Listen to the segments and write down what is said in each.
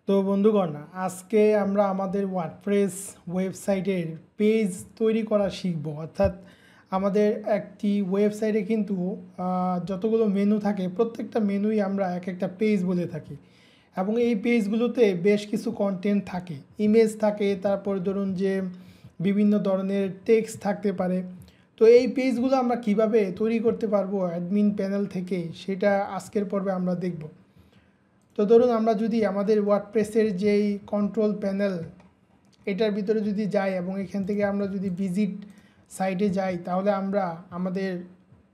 তো বন্ধুগণ, আজকে আমরা আমাদের ওয়ার্ডপ্রেস ওয়েবসাইটের পেজ তৈরি করা শিখব। অর্থাৎ আমাদের একটি ওয়েবসাইটে কিন্তু যতগুলো মেনু থাকে প্রত্যেকটা মেনুই আমরা এক একটা পেজ বলে থাকি, এবং এই পেজগুলোতে বেশ কিছু কন্টেন্ট থাকে, ইমেজ থাকে, তারপর ধরুন যে বিভিন্ন ধরনের টেক্সট থাকতে পারে। তো এই পেজগুলো আমরা কিভাবে তৈরি করতে পারবো অ্যাডমিন প্যানেল থেকে, সেটা আজকের পর্বে আমরা দেখব। তো ধরুন আমরা যদি আমাদের ওয়ার্ডপ্রেসের যেই কন্ট্রোল প্যানেল এটার ভিতরে যদি যাই এবং এখান থেকে আমরা যদি ভিজিট সাইটে যাই, তাহলে আমরা আমাদের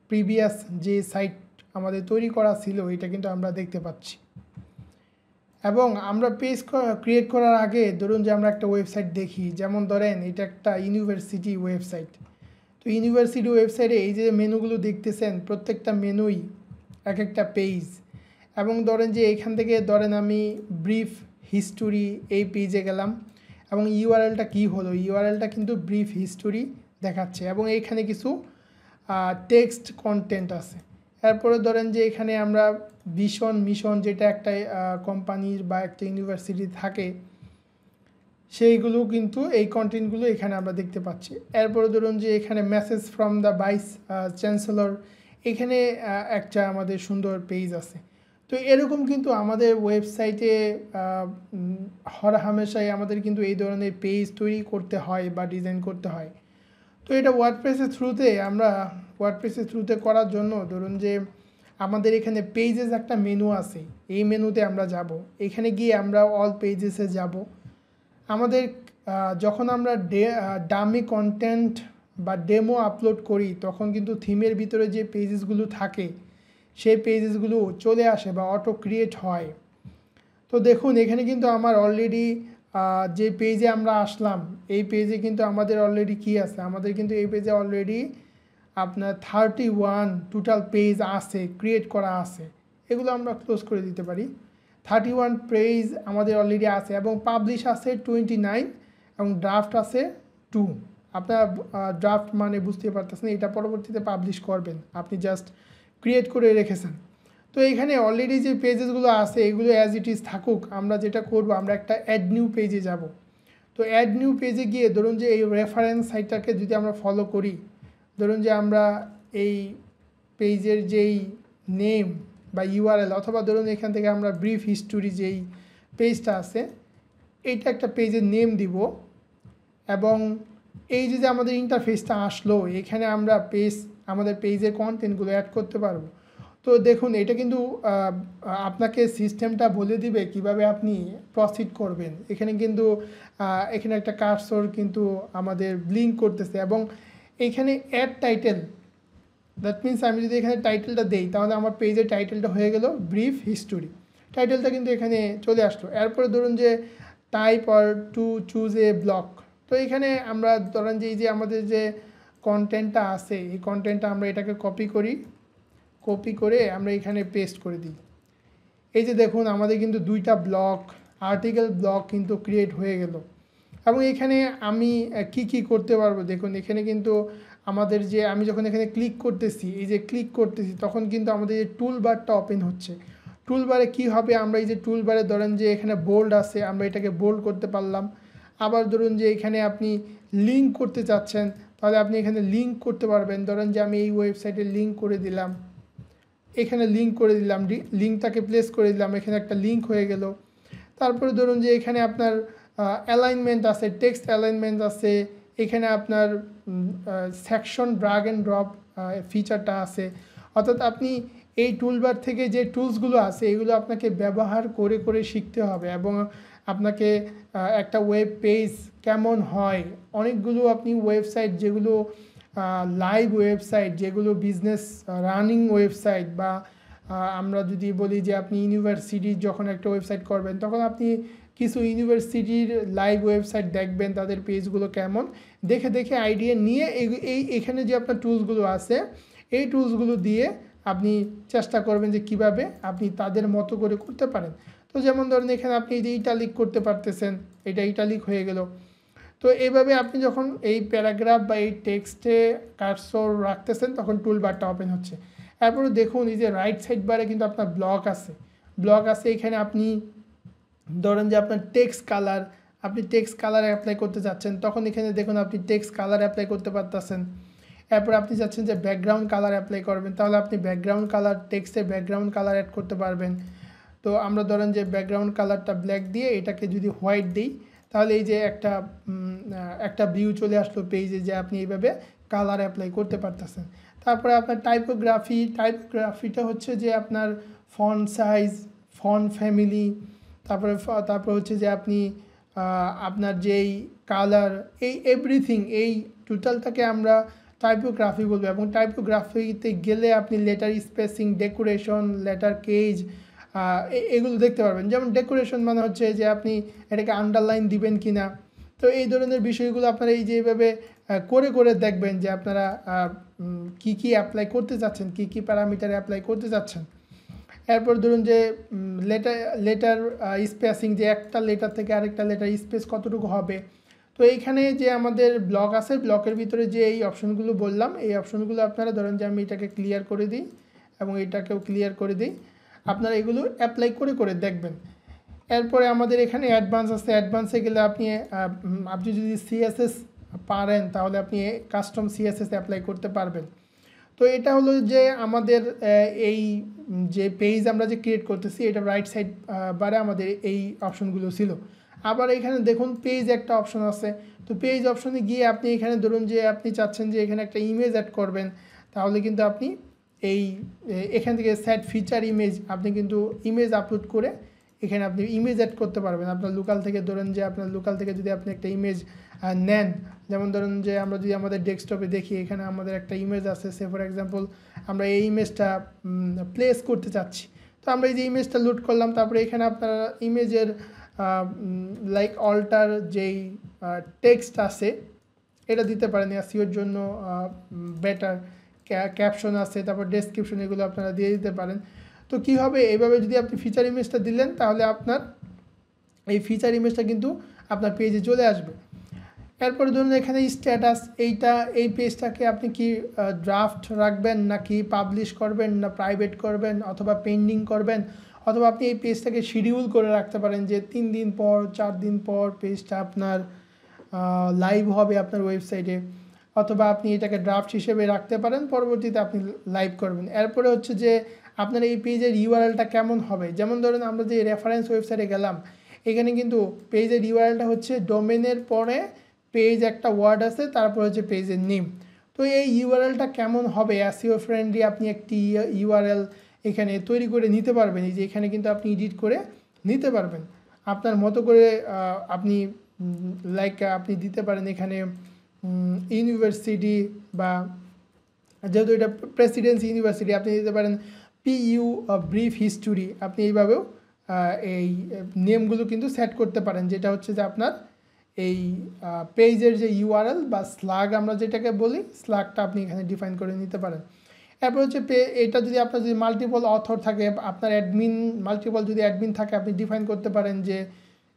প্রিভিয়াস যে সাইট আমাদের তৈরি করা ছিল এটা কিন্তু আমরা দেখতে পাচ্ছি। এবং আমরা পেজ ক্রিয়েট করার আগে ধরুন যে আমরা একটা ওয়েবসাইট দেখি, যেমন ধরেন এটা একটা ইউনিভার্সিটি ওয়েবসাইট। তো ইউনিভার্সিটি ওয়েবসাইটে এই যে মেনুগুলো দেখতেছেন, প্রত্যেকটা মেনুই এক একটা পেজ। এবং ধরেন যে এখান থেকে ধরেন আমি ব্রিফ হিস্টোরি এই পেজে গেলাম, এবং ইউআরএলটা কী হলো, ইউআরএলটা কিন্তু ব্রিফ হিস্টোরি দেখাচ্ছে, এবং এইখানে কিছু টেক্সট কন্টেন্ট আছে। এরপরে ধরেন যে এখানে আমরা ভিশন মিশন, যেটা একটা কোম্পানির বা একটা ইউনিভার্সিটি থাকে, সেইগুলো কিন্তু এই কন্টেন্টগুলো এখানে আমরা দেখতে পাচ্ছি। এরপরে ধরুন যে এখানে message from the vice chancellor, এখানে একটা আমাদের সুন্দর পেজ আছে। তো এরকম কিন্তু আমাদের ওয়েবসাইটে হর হামেশাই আমাদের কিন্তু এই ধরনের পেজ তৈরি করতে হয় বা ডিজাইন করতে হয়। তো এটা ওয়ার্ডপ্রেসের থ্রুতে করার জন্য ধরুন যে আমাদের এখানে পেজেস একটা মেনু আছে, এই মেনুতে আমরা যাব। এখানে গিয়ে আমরা অল পেজেসে যাব। আমাদের যখন আমরা ডামি কন্টেন্ট বা ডেমো আপলোড করি, তখন কিন্তু থিমের ভিতরে যে পেজেসগুলো থাকে সেই পেজেসগুলো চলে আসে বা অটো ক্রিয়েট হয়। তো দেখুন এখানে কিন্তু আমার অলরেডি যে পেজে আমরা আসলাম, এই পেজে কিন্তু আমাদের অলরেডি কী আছে, আমাদের কিন্তু এই পেজে অলরেডি আপনার 31 টোটাল পেজ আছে, ক্রিয়েট করা আছে। এগুলো আমরা ক্লোজ করে দিতে পারি। 31 পেজ আমাদের অলরেডি আছে, এবং পাবলিশ আছে 29, এবং ড্রাফট আছে 2। আপনার ড্রাফট মানে বুঝতে পারতেছেন, এটা পরবর্তীতে পাবলিশ করবেন, আপনি জাস্ট ক্রিয়েট করে রেখেছেন। তো এখানে অলরেডি যে পেজেসগুলো আছে এগুলো অ্যাজ ইট ইজ থাকুক। আমরা যেটা করব, আমরা একটা অ্যাড নিউ পেজে যাব। তো অ্যাড নিউ পেজে গিয়ে ধরুন যে এই রেফারেন্স সাইটটাকে যদি আমরা ফলো করি, ধরুন যে আমরা এই পেজের যেই নেম বা ইউআরএল, অথবা ধরুন এখান থেকে আমরা ব্রিফ হিস্টোরি যেই পেজটা আছে এইটা একটা পেজের নেম দিব, এবং এই যে আমাদের ইন্টারফেসটা আসলো, এখানে আমরা আমাদের পেজের কন্টেন্টগুলো অ্যাড করতে পারবো। তো দেখুন এটা কিন্তু আপনাকে সিস্টেমটা বলে দিবে কিভাবে আপনি প্রসিড করবেন। এখানে কিন্তু এখানে একটা কার্সর কিন্তু আমাদের ব্লিঙ্ক করতেছে, এবং এইখানে অ্যাড টাইটেল, দ্যাট মিনস আমি যদি এখানে টাইটেলটা দেই, তাহলে আমার পেজের টাইটেলটা হয়ে গেল ব্রিফ হিস্টোরি। টাইটেলটা কিন্তু এখানে চলে আসলো। এরপরে ধরুন যে type or to choose a block. তো এখানে আমরা ধরেন যে এই যে আমাদের যে কন্টেন্টটা আছে, এই কন্টেন্টটা আমরা এটাকে কপি করে আমরা এখানে পেস্ট করে দিই। এই যে দেখুন আমাদের কিন্তু 2টা ব্লক, আর্টিকেল ব্লক কিন্তু ক্রিয়েট হয়ে গেল। এবং এখানে আমি কি করতে পারবো, দেখুন এখানে কিন্তু আমাদের যে আমি যখন এখানে ক্লিক করতেছি, এই যে ক্লিক করতেছি, তখন কিন্তু আমাদের যে টুল বারটা ওপেন হচ্ছে। টুল বারে কী হবে, আমরা এই যে টুল বারে ধরেন যে এখানে বোল্ড আছে, আমরা এটাকে বোল্ড করতে পারলাম। আবার ধরুন যে এখানে আপনি লিঙ্ক করতে চাচ্ছেন, তাহলে আপনি এখানে লিঙ্ক করতে পারবেন। ধরেন যে আমি এই ওয়েবসাইটে লিঙ্ক করে দিলাম, এখানে লিঙ্ক করে দিলাম, লিঙ্কটাকে প্লেস করে দিলাম, এখানে একটা লিঙ্ক হয়ে গেল। তারপরে ধরুন যে এখানে আপনার অ্যালাইনমেন্ট আছে, টেক্সট অ্যালাইনমেন্ট আছে, এখানে আপনার সেকশন ড্রাগ অ্যান্ড ড্রপ ফিচারটা আছে। অর্থাৎ আপনি এই টুলবার থেকে যে টুলসগুলো আছে এগুলো আপনাকে ব্যবহার করে করে শিখতে হবে, এবং আপনাকে একটা ওয়েব পেজ কেমন হয়, অনেকগুলো আপনি ওয়েবসাইট যেগুলো লাইভ ওয়েবসাইট, যেগুলো বিজনেস রানিং ওয়েবসাইট, বা আমরা যদি বলি যে আপনি ইউনিভার্সিটির যখন একটা ওয়েবসাইট করবেন, তখন আপনি কিছু ইউনিভার্সিটির লাইভ ওয়েবসাইট দেখবেন, তাদের পেজগুলো কেমন, দেখে দেখে আইডিয়া নিয়ে এখানে যে আপনার টুলসগুলো আছে এই টুলসগুলো দিয়ে আপনি চেষ্টা করবেন যে কিভাবে আপনি তাদের মতো করে করতে পারেন। তো যেমন ধরেন এখানে আপনি এই যে ইটালিক করতে পারতেছেন, এটা ইটালিক হয়ে গেল। তো এইভাবে আপনি যখন এই প্যারাগ্রাফ বা এই টেক্সটে কার্সর রাখতেছেন, তখন টুল বারটা ওপেন হচ্ছে। এরপরে দেখুন এই যে রাইট সাইড বারে কিন্তু আপনার ব্লক আছে, এখানে আপনি ধরেন যে আপনার টেক্সট কালার, আপনি টেক্সট কালার অ্যাপ্লাই করতে চাচ্ছেন, তখন এখানে দেখুন আপনি টেক্সট কালার অ্যাপ্লাই করতে পারতেছেন। এরপর আপনি চাচ্ছেন যে ব্যাকগ্রাউন্ড কালার অ্যাপ্লাই করবেন, তাহলে আপনি ব্যাকগ্রাউন্ড কালার, টেক্সটের ব্যাকগ্রাউন্ড কালার অ্যাড করতে পারবেন। তো আমরা ধরেন যে ব্যাকগ্রাউন্ড কালারটা ব্ল্যাক দিয়ে এটাকে যদি হোয়াইট দিই, তাহলে এই যে একটা ভিউ চলে আসলো পেজে, যে আপনি এইভাবে কালার অ্যাপ্লাই করতে পারতেছেন। তারপরে আপনার টাইপোগ্রাফিটা হচ্ছে যে আপনার ফন্ট সাইজ, ফন্ট ফ্যামিলি, তারপরে হচ্ছে যে আপনি আপনার যেই কালার, এই এভরিথিং, এই টোটালটাকে আমরা টাইপোগ্রাফি বলবো। এবং টাইপোগ্রাফিতে গেলে আপনি letter spacing, decoration, letter cage, এগুলো দেখতে পারবেন। যেমন ডেকোরেশন মানে হচ্ছে যে আপনি এটাকে আন্ডারলাইন দিবেন কি না। তো এই ধরনের বিষয়গুলো আপনারা এই যে এইভাবে করে দেখবেন যে আপনারা কি কি অ্যাপ্লাই করতে চাচ্ছেন, কি কি প্যারামিটার অ্যাপ্লাই করতে চাচ্ছেন। এরপর ধরুন যে লেটার স্পেসিং, যে একটা লেটার থেকে আরেকটা লেটার স্পেস কতটুকু হবে। তো এইখানে যে আমাদের ব্লক আছে, ব্লকের ভিতরে যে এই অপশনগুলো বললাম, এই অপশনগুলো আপনারা ধরেন যে আমি এটাকে ক্লিয়ার করে দিই এবং এটাকেও ক্লিয়ার করে দিই, আপনারা এগুলো অ্যাপ্লাই করে দেখবেন। এরপরে আমাদের এখানে অ্যাডভান্স আছে, অ্যাডভান্সে গেলে আপনি যদি সিএসএস পারেন তাহলে আপনি কাস্টম সিএসএস অ্যাপ্লাই করতে পারবেন। তো এটা হলো যে আমাদের এই যে পেজ আমরা যে ক্রিয়েট করতেছি, এটা রাইট সাইড বারে আমাদের এই অপশনগুলো ছিল। আবার এখানে দেখুন পেজ একটা অপশন আছে। তো পেজ অপশনে গিয়ে আপনি এখানে ধরুন যে আপনি চাচ্ছেন যে এখানে একটা ইমেজ অ্যাড করবেন, তাহলে কিন্তু আপনি এখান থেকে সেট ফিচার ইমেজ, আপনি কিন্তু ইমেজ আপলোড করে এখানে আপনি ইমেজ অ্যাড করতে পারবেন আপনার লোকাল থেকে। ধরেন যে আপনার লোকাল থেকে যদি আপনি একটা ইমেজ নেন, যেমন ধরুন যে আমরা যদি আমাদের ডেস্কটপে দেখি, এখানে আমাদের একটা ইমেজ আছে, সে ফর এক্সাম্পল আমরা এই ইমেজটা প্লেস করতে চাচ্ছি। তো আমরা এই যে ইমেজটা লোড করলাম, তারপরে এখানে আপনারা ইমেজের লাইক অল্টার যেই টেক্সট আছে এটা দিতে পারেন এসইওর জন্য বেটার, ক্যাপশন আছে, তারপর ডেসক্রিপশন, এগুলো আপনারা দিয়ে দিতে পারেন। তো কী হবে, এইভাবে যদি আপনি ফিচার ইমেজটা দিলেন, তাহলে আপনার এই ফিচার ইমেজটা কিন্তু আপনার পেজে চলে আসবে। এরপরে ধরুন এখানে স্ট্যাটাস, এই পেজটাকে আপনি কি ড্রাফট রাখবেন, নাকি পাবলিশ করবেন, না প্রাইভেট করবেন, অথবা পেন্ডিং করবেন, অথবা আপনি এই পেজটাকে শিডিউল করে রাখতে পারেন যে 3 দিন পর 4 দিন পর পেজটা আপনার লাইভ হবে আপনার ওয়েবসাইটে, অথবা আপনি এটাকে ড্রাফট হিসেবে রাখতে পারেন, পরবর্তীতে আপনি লাইভ করবেন। এরপরে হচ্ছে যে আপনার এই পেজের ইউআরএলটা কেমন হবে। যেমন ধরুন আমরা যে রেফারেন্স ওয়েবসাইটে গেলাম, এখানে কিন্তু পেজের ইউআরএলটা হচ্ছে ডোমেনের পরে পেজ একটা ওয়ার্ড আছে, তারপর হচ্ছে পেজের নেম। তো এই ইউআরএলটা কেমন হবে, এসইও ফ্রেন্ডলি আপনি একটি ইউআরএল এখানে তৈরি করে নিতে পারবেন। এই যে এখানে কিন্তু আপনি এডিট করে নিতে পারবেন আপনার মতো করে। আপনি আপনি দিতে পারেন এখানে ইউনিভার্সিটি, বা যেহেতু এটা প্রেসিডেন্সি ইউনিভার্সিটি, আপনি দিতে পারেন পিইউ ব্রিফ হিস্টোরি। আপনি এইভাবেও এই নেমগুলো কিন্তু সেট করতে পারেন, যেটা হচ্ছে যে আপনার এই পেজের যে ইউআরএল বা স্ল্যাগ আমরা যেটাকে বলি, স্ল্যাগটা আপনি এখানে ডিফাইন করে নিতে পারেন। এরপর হচ্ছে এটা যদি আপনার যদি মাল্টিপল অথর থাকে, আপনার মাল্টিপল যদি অ্যাডমিন থাকে, আপনি ডিফাইন করতে পারেন যে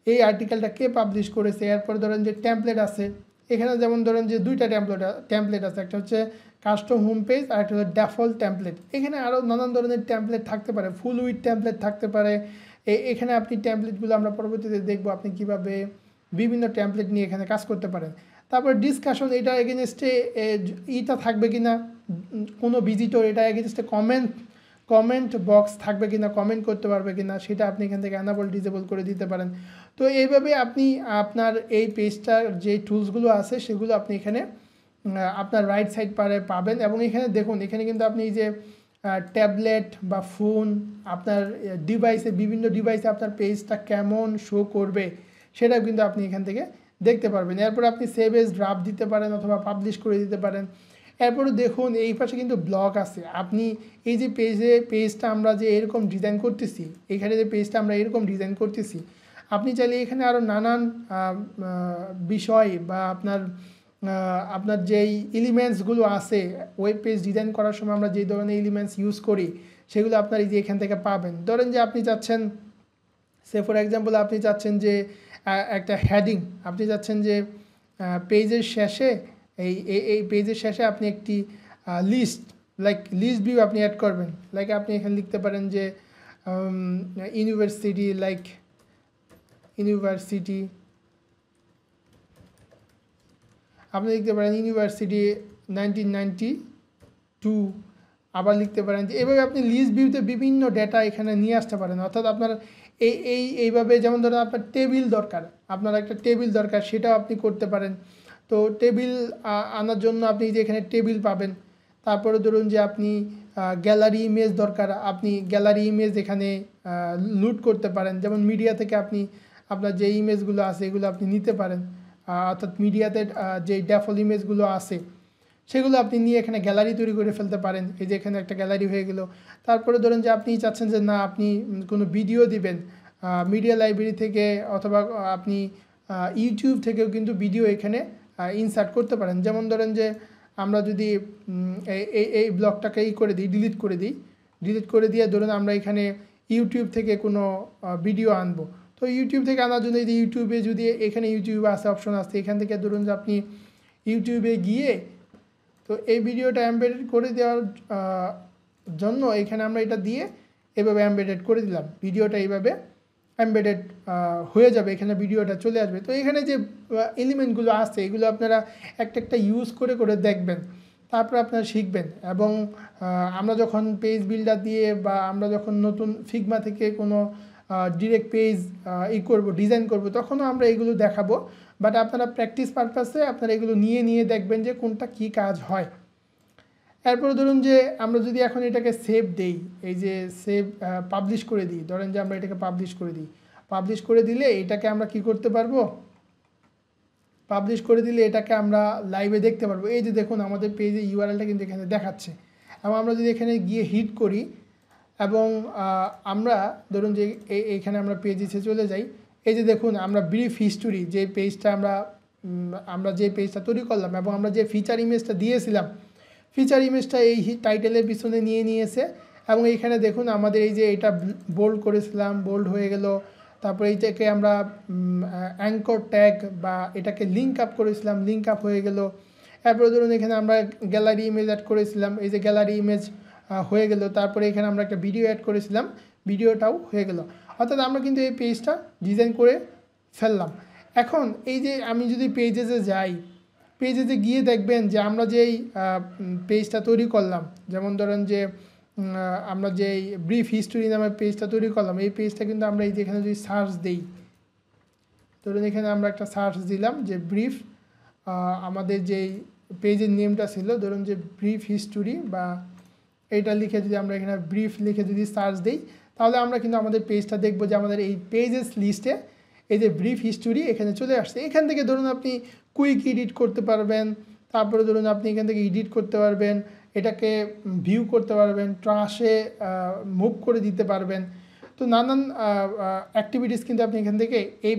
এই আর্টিকেলটা কে পাবলিশ করেছে। এরপরে ধরেন যে টেমপ্লেট আছে, এখানে যেমন ধরেন যে দুইটা টেমপ্লেট আছে, একটা হচ্ছে কাস্টম হোম পেজ আর একটা হচ্ছে ডেফল্ট টেমপ্লেট। এখানে আরও নানান ধরনের টেমপ্লেট থাকতে পারে, ফুল উইথ টেমপ্লেট থাকতে পারে। এখানে আপনি টেমপ্লেটগুলো আমরা পরবর্তীতে দেখবো আপনি কীভাবে বিভিন্ন টেমপ্লেট নিয়ে এখানে কাজ করতে পারেন। তারপর ডিসকাশন, এটা এগেনস্টে থাকবে কি না, কোনো ভিজিটর এটা এগেনস্টে কমেন্ট বক্স থাকবে কি না, কমেন্ট করতে পারবে কি না, সেটা আপনি এখান থেকে অ্যানাবল ডিসেবল করে দিতে পারেন। তো এইভাবে আপনি আপনার এই পেজটার যে টুলসগুলো আছে সেগুলো আপনি এখানে আপনার রাইট সাইড পাবেন। এবং এখানে দেখুন, এখানে কিন্তু আপনি এই যে ট্যাবলেট বা ফোন, আপনার বিভিন্ন ডিভাইসে আপনার পেজটা কেমন শো করবে সেটাও কিন্তু আপনি এখান থেকে দেখতে পারবেন। এরপর আপনি সেভ এজ ড্রাফট দিতে পারেন অথবা পাবলিশ করে দিতে পারেন। এরপরে দেখুন এই পাশে কিন্তু ব্লক আছে। আপনি এই যে পেজটা আমরা যে এরকম ডিজাইন করতেছি, এখানে যে পেজটা আমরা এরকম ডিজাইন করতেছি, আপনি চাইলে এখানে আরও নানান বিষয় বা আপনার যেই এলিমেন্টসগুলো আছে ওয়েব পেজ ডিজাইন করার সময় আমরা যে ধরনের এলিমেন্টস ইউজ করি সেগুলো আপনার এই যে এখান থেকে পাবেন। ধরেন যে আপনি চাচ্ছেন, সে ফর এক্সাম্পল আপনি চাচ্ছেন যে একটা হেডিং, আপনি চাচ্ছেন যে পেজের শেষে এই পেজের শেষে আপনি একটি লিস্ট ভিউ আপনি অ্যাড করবেন। আপনি এখানে লিখতে পারেন যে ইউনিভার্সিটি, ইউনিভার্সিটি, আপনি লিখতে পারেন ইউনিভার্সিটি 1992, আবার লিখতে পারেন যে এভাবে আপনি লিস্ট ভিউতে বিভিন্ন ডেটা এখানে নিয়ে আসতে পারেন। অর্থাৎ আপনার এইভাবে যেমন ধরেন আপনার টেবিল দরকার, আপনার একটা টেবিল দরকার, সেটাও আপনি করতে পারেন। তো টেবিল আনার জন্য আপনি যে এখানে টেবিল পাবেন। তারপরে ধরুন যে আপনি গ্যালারি ইমেজ দরকার, আপনি গ্যালারি ইমেজ এখানে লুট করতে পারেন। যেমন মিডিয়া থেকে আপনি আপনার যে ইমেজগুলো আছে এগুলো আপনি নিতে পারেন, অর্থাৎ মিডিয়াতে যে ডেফল্ট ইমেজগুলো আছে সেগুলো আপনি নিয়ে এখানে গ্যালারি তৈরি করে ফেলতে পারেন। এই যে এখানে একটা গ্যালারি হয়ে গেল। তারপরে ধরুন যে আপনি চাচ্ছেন যে না আপনি কোনো ভিডিও দিবেন, মিডিয়া লাইব্রেরি থেকে অথবা আপনি ইউটিউব থেকেও কিন্তু ভিডিও এখানে ইনসার্ট করতে পারেন। যেমন ধরেন যে আমরা যদি এই ব্লগটাকে করে দিই, ডিলিট করে দিয়ে ধরুন আমরা এখানে ইউটিউব থেকে কোনো ভিডিও আনবো। তো ইউটিউব থেকে আনার জন্য এই ইউটিউবে যদি এখানে ইউটিউবে আসে অপশন আসছে, এখান থেকে ধরুন যে আপনি ইউটিউবে গিয়ে তো এই ভিডিওটা এমবেডেড করে দেওয়ার জন্য এখানে আমরা এটা দিয়ে এভাবে এমবেডেড করে দিলাম, ভিডিওটা এইভাবে এমবেডেড হয়ে যাবে, এখানে ভিডিওটা চলে আসবে। তো এখানে যে এলিমেন্টগুলো আছে এগুলো আপনারা একটা ইউজ করে দেখবেন, তারপর আপনারা শিখবেন। এবং আমরা যখন পেজ বিল্ডার দিয়ে বা আমরা যখন নতুন ফিগমা থেকে কোনো ডিরেক্ট পেজ ডিজাইন করব তখনও আমরা এগুলো দেখাবো। বাট আপনারা প্র্যাকটিস পারপাসে আপনারা এগুলো নিয়ে দেখবেন যে কোনটা কি কাজ হয়। এরপরে ধরুন যে আমরা যদি এখন এটাকে সেভ দেই, এই যে সেভ পাবলিশ করে দিই, ধরেন যে আমরা এটাকে পাবলিশ করে দিলে এটাকে আমরা কি করতে পারবো, পাবলিশ করে দিলে এটাকে আমরা লাইভে দেখতে পারবো। এই যে দেখুন আমাদের পেজে ইউআরএলটা কিন্তু এখানে দেখাচ্ছে। এবং আমরা যদি এখানে গিয়ে হিট করি এবং আমরা ধরুন যে এইখানে আমরা পেজে চলে যাই, এই যে দেখুন আমরা ব্রিফ হিস্টোরি যে পেজটা আমরা যে পেজটা তৈরি করলাম এবং আমরা যে ফিচার ইমেজটা দিয়েছিলাম, ফিচার ইমেজটা এই টাইটেলের পিছনে নিয়েছে। এবং এইখানে দেখুন আমাদের এই যে এটা বোল্ড করেছিলাম, বোল্ড হয়ে গেল। তারপরে এইটাকে আমরা অ্যাঙ্কর ট্যাগ বা এটাকে লিঙ্ক আপ করেছিলাম, লিঙ্ক আপ হয়ে গেল। এরপরে ধরুন এখানে আমরা গ্যালারি ইমেজ অ্যাড করেছিলাম, এই যে গ্যালারি ইমেজ হয়ে গেল। তারপরে এখানে আমরা একটা ভিডিও অ্যাড করেছিলাম, ভিডিওটাও হয়ে গেল। অর্থাৎ আমরা কিন্তু এই পেজটা ডিজাইন করে ফেললাম। এখন এই যে আমি যদি পেজেসে যাই, পেজেসে গিয়ে দেখবেন যে আমরা যেই পেজটা তৈরি করলাম, যেমন ধরেন যে আমরা যেই ব্রিফ হিস্টোরি নামের পেজটা তৈরি করলাম, এই পেজটা কিন্তু আমরা এই যে এখানে যদি সার্চ দিই, ধরুন এখানে আমরা একটা সার্চ দিলাম যে ব্রিফ, আমাদের যেই পেজের নেমটা ছিল ধরুন যে ব্রিফ হিস্টোরি, বা এইটা লিখে যদি আমরা এখানে ব্রিফ লিখে যদি সার্চ দিই, তাহলে আমরা কিন্তু আমাদের পেজটা দেখবো যে আমাদের এই পেজেস লিস্টে এই যে ব্রিফ হিস্টোরি এখানে চলে আসছে। এখান থেকে ধরুন আপনি কুইক এডিট করতে পারবেন, তারপরে ধরুন আপনি এখান থেকে এডিট করতে পারবেন, এটাকে ভিউ করতে পারবেন, ট্রাশে মুভ করে দিতে পারবেন। তো নানান অ্যাক্টিভিটিস কিন্তু আপনি এখান থেকে এই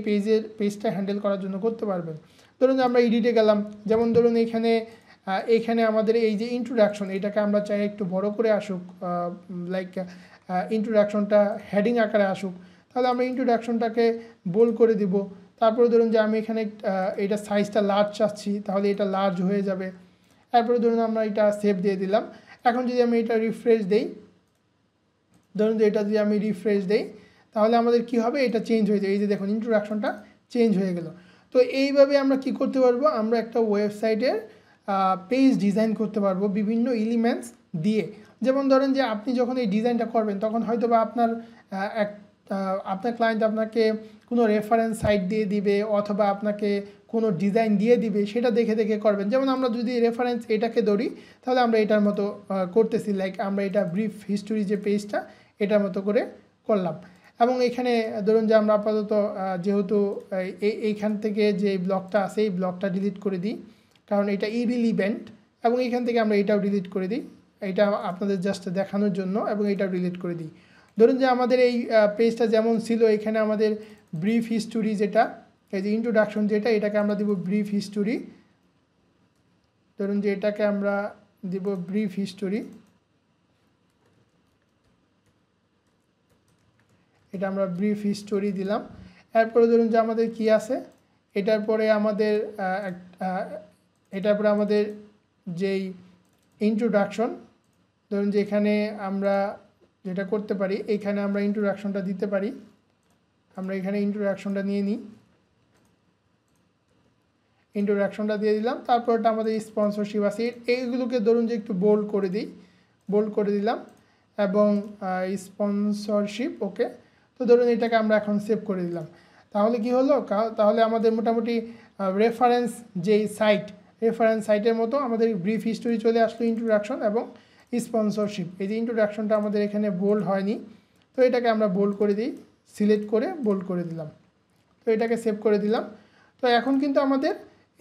পেজটা হ্যান্ডেল করার জন্য করতে পারবেন। ধরুন আমরা এডিটে গেলাম, যেমন ধরুন এইখানে আমাদের এই যে ইন্ট্রোডাকশন, এটাকে আমরা চাই একটু বড় করে আসুক, লাইক ইন্ট্রোডাকশনটা হেডিং আকারে আসুক, তাহলে আমরা ইন্ট্রোডাকশনটাকে বোল্ড করে দিব। তারপরে ধরুন যে আমি এখানে এটা সাইজটা লার্জ চাচ্ছি, তাহলে এটা লার্জ হয়ে যাবে। তারপরে ধরুন আমরা এটা সেভ দিয়ে দিলাম। এখন যদি আমি এটা রিফ্রেশ দেই, ধরুন যে এটা যদি আমি রিফ্রেশ দেই, তাহলে আমাদের কি হবে, এটা চেঞ্জ হয়ে যায়। এই যে দেখুন ইন্ট্রোডাকশনটা চেঞ্জ হয়ে গেল। তো এইভাবে আমরা কি করতে পারবো, আমরা একটা ওয়েবসাইটের পেজ ডিজাইন করতে পারবো বিভিন্ন এলিমেন্টস দিয়ে। যেমন ধরেন যে আপনি যখন এই ডিজাইনটা করবেন তখন হয়তো বা আপনার ক্লায়েন্ট আপনাকে কোনো রেফারেন্স সাইট দিয়ে দিবে অথবা আপনাকে কোনো ডিজাইন দিয়ে দিবে, সেটা দেখে করবেন। যেমন আমরা যদি রেফারেন্স এটাকে ধরি, তাহলে আমরা এটার মতো করতেছি, লাইক আমরা এটা ব্রিফ হিস্টোরি যে পেজটা এটার মতো করে করলাম। এবং এখানে ধরুন যে আমরা আপাতত যেহেতু এইখান থেকে যে ব্লগটা আছে এই ব্লগটা ডিলিট করে দিই, কারণ এটা ইরিলিভেন্ট। এবং এখান থেকে আমরা এটাও ডিলিট করে দিই, এটা আপনাদের জাস্ট দেখানোর জন্য, এবং এটাও ডিলিট করে দিই। ধরুন যে আমাদের এই পেজটা যেমন ছিল, এখানে আমাদের ব্রিফ হিস্টোরি যেটা, এই যে ইন্ট্রোডাকশন যেটা, এটাকে আমরা দিব ব্রিফ হিস্টোরি। ধরুন যে এটাকে আমরা দিব ব্রিফ হিস্টোরি, এটা আমরা ব্রিফ হিস্টোরি দিলাম। এরপরে ধরুন যে আমাদের কি আছে, এটার পরে আমাদের যেই ইন্ট্রোডাকশন, ধরুন যে এখানে আমরা যেটা করতে পারি, এখানে আমরা ইন্ট্রোডাকশনটা দিতে পারি। আমরা এখানে ইন্ট্রোডাকশনটা নিয়ে নিই, ইন্ট্রোডাকশনটা দিয়ে দিলাম। তারপরটা আমাদের স্পন্সরশিপ আছে, এইগুলোকে ধরুন যে একটু বোল্ড করে দিই, বোল্ড করে দিলাম এবং স্পন্সরশিপ ওকে। তো ধরুন এটাকে আমরা এখন সেভ করে দিলাম। তাহলে কি হলো, তাহলে আমাদের মোটামুটি রেফারেন্স যেই সাইট, রেফারেন্স সাইটের মতো আমাদের ব্রিফ হিস্টোরি চলে আসলো, ইন্ট্রোডাকশন এবং স্পন্সরশিপ। এই যে ইন্ট্রোডাকশনটা আমাদের এখানে বোল্ড হয়নি, তো এটাকে আমরা বোল্ড করে দিই, সিলেক্ট করে বোল্ড করে দিলাম। তো এটাকে সেভ করে দিলাম। তো এখন কিন্তু আমাদের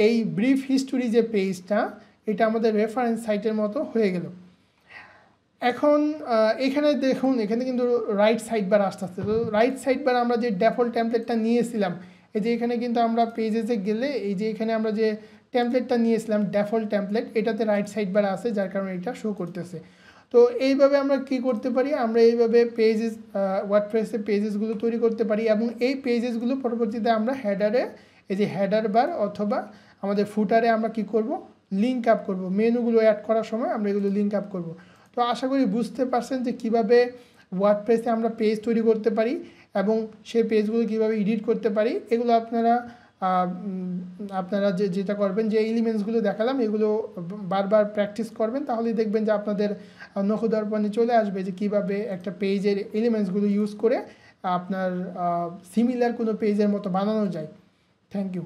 এই ব্রিফ হিস্টোরি যে পেজটা, এটা আমাদের রেফারেন্স সাইটের মতো হয়ে গেল। এখন এখানে দেখুন, এখানে কিন্তু রাইট সাইড বার আসতে আসতে, তো রাইট সাইড বার আমরা যে ডেফল্ট টেমপ্লেটটা নিয়েছিলাম, এই যে এখানে কিন্তু আমরা পেজেসে গেলে এই যে এখানে আমরা যে টেমপ্লেটটা নিয়েছিলাম ডেফল্ট টেমপ্লেট, এটাতে রাইট সাইড বার আছে, যার কারণে এটা শো করতেছে। তো এইভাবে আমরা কি করতে পারি, আমরা এইভাবে পেজেস ওয়ার্ডপ্রেসে পেজেসগুলো তৈরি করতে পারি এবং এই পেজেসগুলো পরবর্তীতে আমরা হেডারে, এই যে হেডার বার অথবা আমাদের ফুটারে আমরা কি করব, লিঙ্ক আপ করব। মেনুগুলো অ্যাড করার সময় আমরা এগুলো লিঙ্ক আপ করব। তো আশা করি বুঝতে পারছেন যে কীভাবে ওয়ার্ডপ্রেসে আমরা পেজ তৈরি করতে পারি এবং সেই পেজগুলো কীভাবে এডিট করতে পারি। এগুলো আপনারা যেটা করবেন, যে এলিমেন্টসগুলো দেখালাম এগুলো বারবার প্র্যাকটিস করবেন, তাহলেই দেখবেন যে আপনাদের নখদর্পণে চলে আসবে যে কীভাবে একটা পেজের এলিমেন্টসগুলো ইউজ করে আপনার সিমিলার কোনো পেজের মতো বানানো যায়। Thank you.